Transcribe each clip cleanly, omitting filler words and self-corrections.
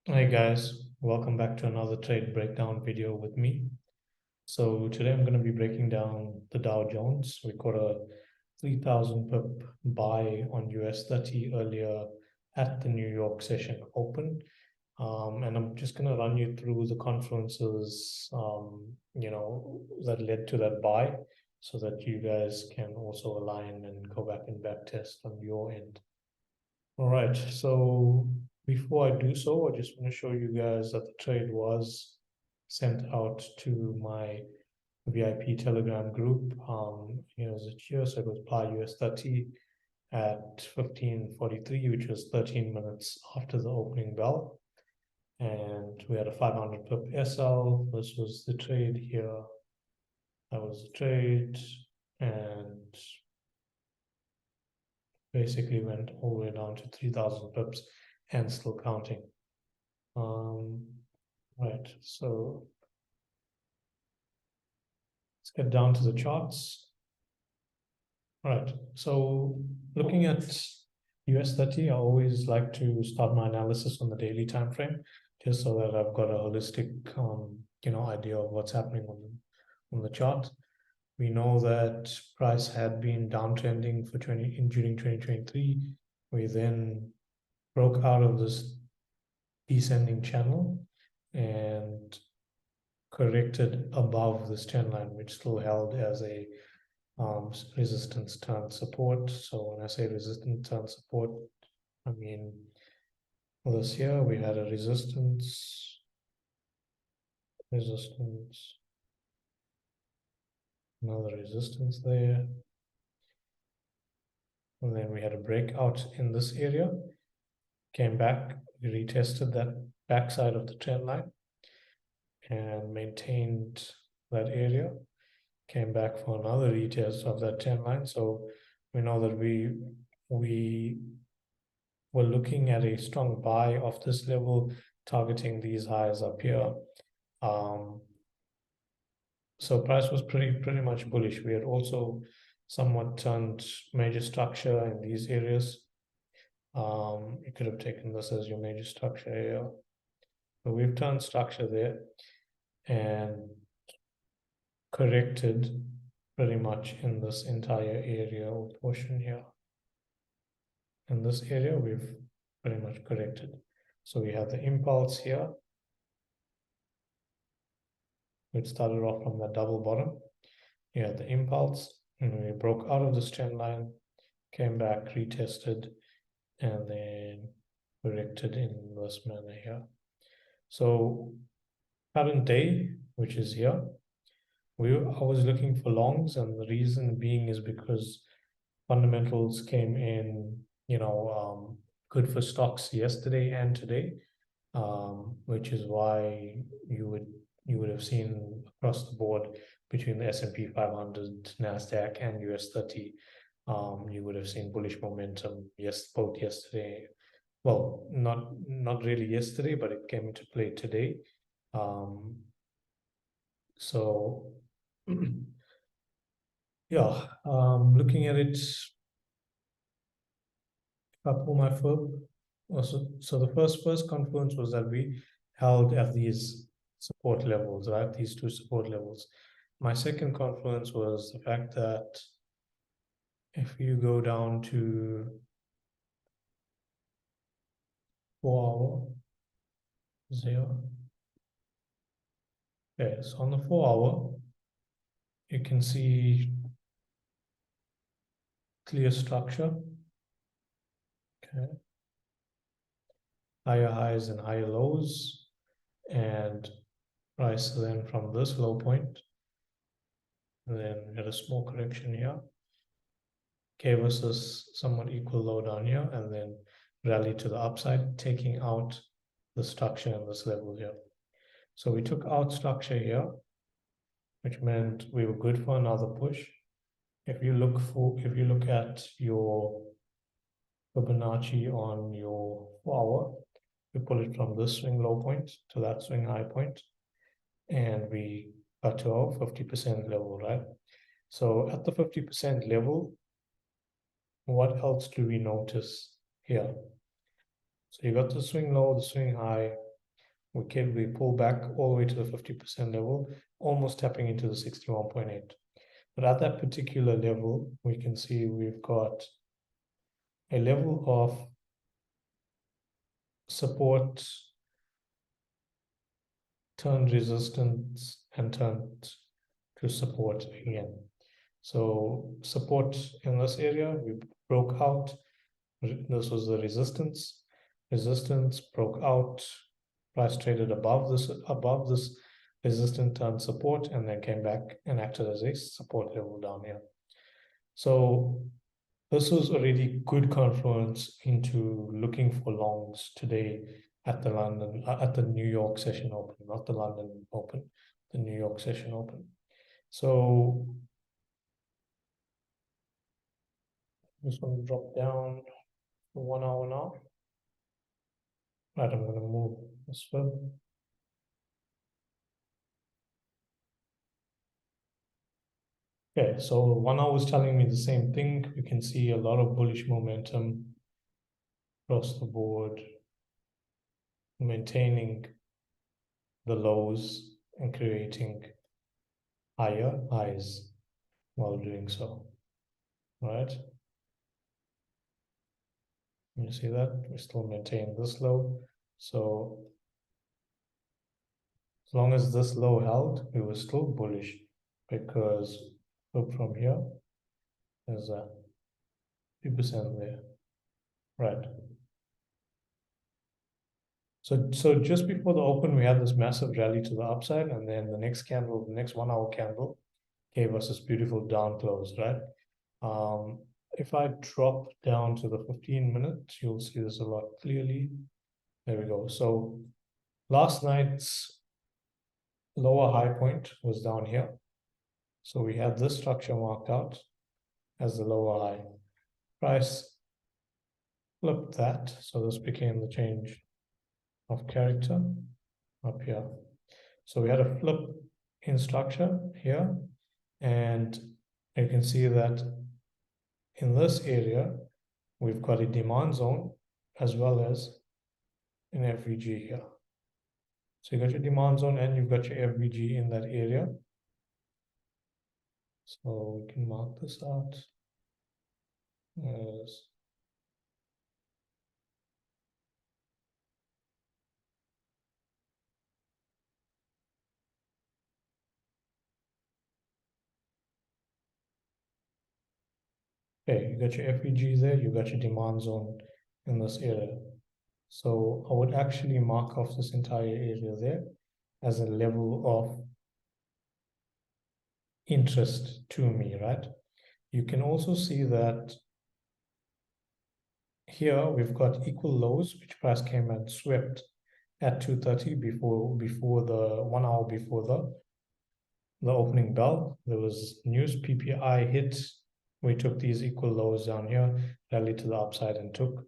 Hi guys, welcome back to another trade breakdown video with me. So today I'm going to be breaking down the Dow Jones. We got a 3,000 pip buy on US30 earlier at the New York session open. And I'm just going to run you through the confluences, that led to that buy so that you guys can also align and go back and back test on your end. All right, so before I do so, I just want to show you guys that the trade was sent out to my VIP Telegram group. Here's it here. So it was apply US30 at 15:43, which was 13 minutes after the opening bell. And we had a 500 pip SL. This was the trade here. That was the trade. And basically went all the way down to 3,000 pips and still counting. Right, so let's get down to the charts. Right, so looking at US30, I always like to start my analysis on the daily time frame, just so that I've got a holistic, idea of what's happening on the chart. We know that price had been downtrending for during 2023. We then broke out of this descending channel and corrected above this trend line, which still held as a resistance turn support. So when I say resistance turn support, I mean this here we had a resistance, another resistance there, and then we had a breakout in this area. Came back, we retested that backside of the trend line and maintained that area. Came back for another retest of that trend line. So we know that we were looking at a strong buy of this level, targeting these highs up here. So price was pretty much bullish. We had also somewhat turned major structure in these areas. You could have taken this as your major structure here. But we've turned structure there and corrected pretty much in this entire area or portion here. In this area, we've pretty much corrected. So we have the impulse here, which started off from that double bottom. You had the impulse, and we broke out of this trend line, came back, retested, and then corrected in this manner here. So current day, which is here, I was looking for longs, and the reason being is because fundamentals came in, good for stocks yesterday and today, which is why you would have seen across the board between the S&P 500, Nasdaq, and US30, you would have seen bullish momentum. Yes, both yesterday. Well, not really yesterday, but it came into play today. So yeah, looking at it, if I pull my foot. So the first confluence was that we held at these support levels, right? These two support levels. My second confluence was the fact that if you go down to 4 hour, 0. Okay, so on the 4 hour, you can see clear structure. Okay. Higher highs and higher lows, and price then from this low point, and then we had a small correction here, gave us this somewhat equal low down here, and then rallied to the upside, taking out the structure in this level here. So we took out structure here, which meant we were good for another push. If you look at your Fibonacci on your 4 hour, we pull it from this swing low point to that swing high point, and we got to our 50% level, right? So at the 50% level, what else do we notice here? So you got the swing low, the swing high, we pull back all the way to the 50% level, almost tapping into the 61.8. But at that particular level, we can see we've got a level of support, turned resistance, and turned to support again. So support in this area, we broke out. This was the resistance. Resistance broke out. Price traded above this resistance, turned support, and then came back and acted as a support level down here. So this was already good confluence into looking for longs today at the New York session open, not the London open, the New York session open. So this one drop down for 1 hour now. Right, I'm going to move this one. Okay, so 1 hour is telling me the same thing. We can see a lot of bullish momentum across the board, maintaining the lows and creating higher highs while doing so, right? You see that? We still maintain this low. So as long as this low held, we were still bullish because look from here, there's a 2% there, right? So just before the open, we had this massive rally to the upside, and then the next candle, the next 1 hour candle, gave us this beautiful down close, right? If I drop down to the 15-minute, you'll see this a lot clearly. There we go. So last night's lower high point was down here. So we had this structure marked out as the lower high. Price flipped that. So this became the change of character up here. So we had a flip in structure here. And you can see that in this area, we've got a demand zone as well as an FVG here. So you got your demand zone and you've got your FVG in that area. So we can mark this out as okay, you got your FVG there, you got your demand zone in this area. So I would actually mark off this entire area there as a level of interest to me, right? You can also see that here we've got equal lows, which price came and swept at 2:30 before the 1 hour before the opening bell. There was news PPI hit. We took these equal lows down here, rallied to the upside and took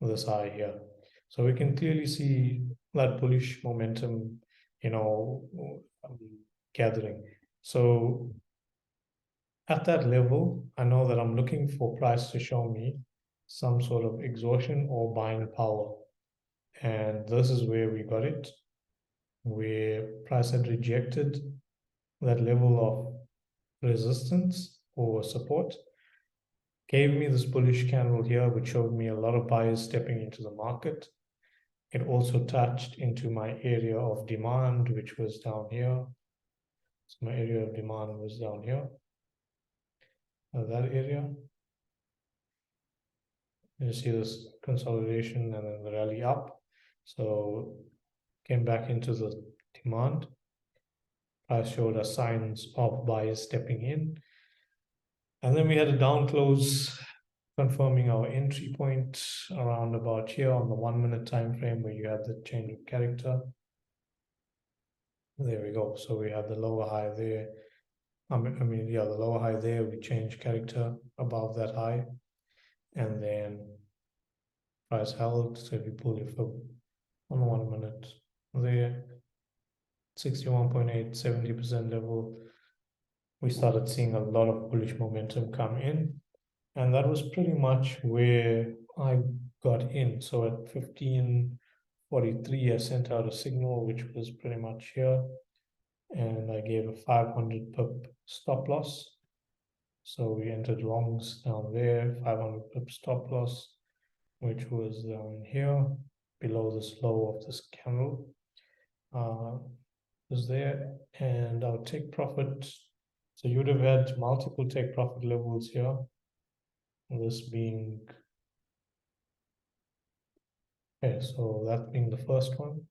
this high here. So we can clearly see that bullish momentum, gathering. So at that level, I know that I'm looking for price to show me some sort of exhaustion or buying power. And this is where we got it, where price had rejected that level of resistance or support, gave me this bullish candle here, which showed me a lot of buyers stepping into the market. It also touched into my area of demand, which was down here. So my area of demand was down here. That area. You see this consolidation and then the rally up. So came back into the demand. Price showed us signs of buyers stepping in. And then we had a down close confirming our entry point around about here on the 1 minute time frame where you have the change of character. There we go. So we have the lower high there. The lower high there, we change character above that high. And then price held. So if you pull your foot on the 1 minute there, 61.8, 70% level, we started seeing a lot of bullish momentum come in. And that was pretty much where I got in. So at 15:40, US43, I sent out a signal, which was pretty much here. And I gave a 500 pip stop loss. So we entered longs down there, 500 pip stop loss, which was down here, below this low of this candle. Was there, and our take profit. So you would have had multiple take profit levels here. This being, okay, so that being the first one.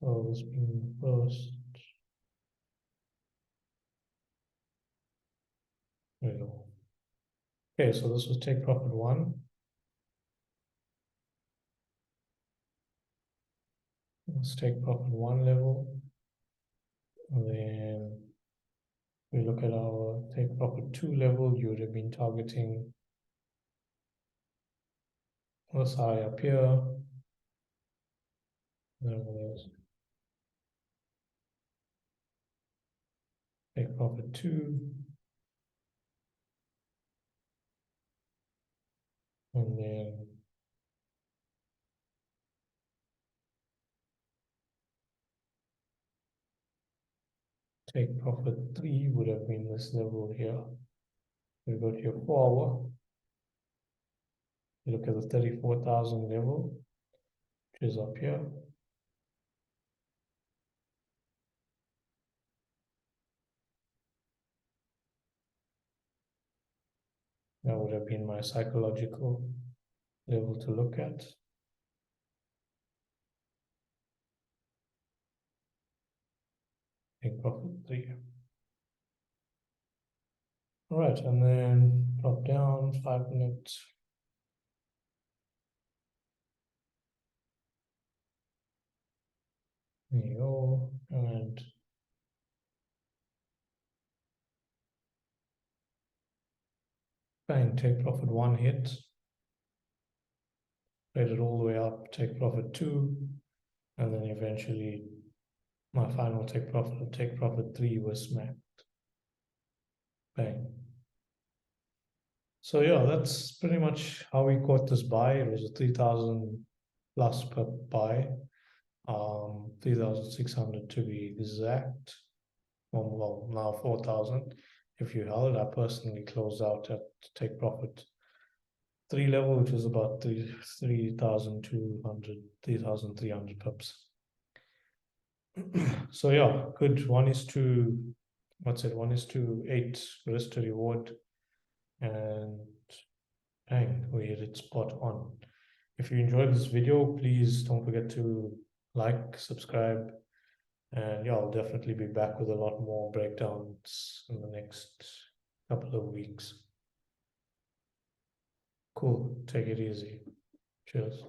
So this being the first. There we go. Okay, so this was take profit one. Let's take profit one level. And then we look at our take profit two level. You would have been targeting this high up here. There it is. Take profit two. And then take profit three would have been this level here. We go to your 4 hour. You look at the 34,000 level, which is up here. That would have been my psychological level to look at. Take profit three. All right, and then drop down 5 minutes. There you go, and bang, take profit one hit. Trade it all the way up, take profit two, and then eventually my final take profit three was smacked. Bang. So yeah, that's pretty much how we caught this buy. It was a 3,000 plus per buy, 3,600 to be exact. Well, now 4,000. If you held, I personally closed out at take profit three level, which was about 3,200, 3,300 pips. So yeah, good. 1:8 risk to reward, and bang, we hit it spot on. If you enjoyed this video, please don't forget to like, subscribe, and yeah, I'll definitely be back with a lot more breakdowns in the next couple of weeks. Cool. Take it easy. Cheers.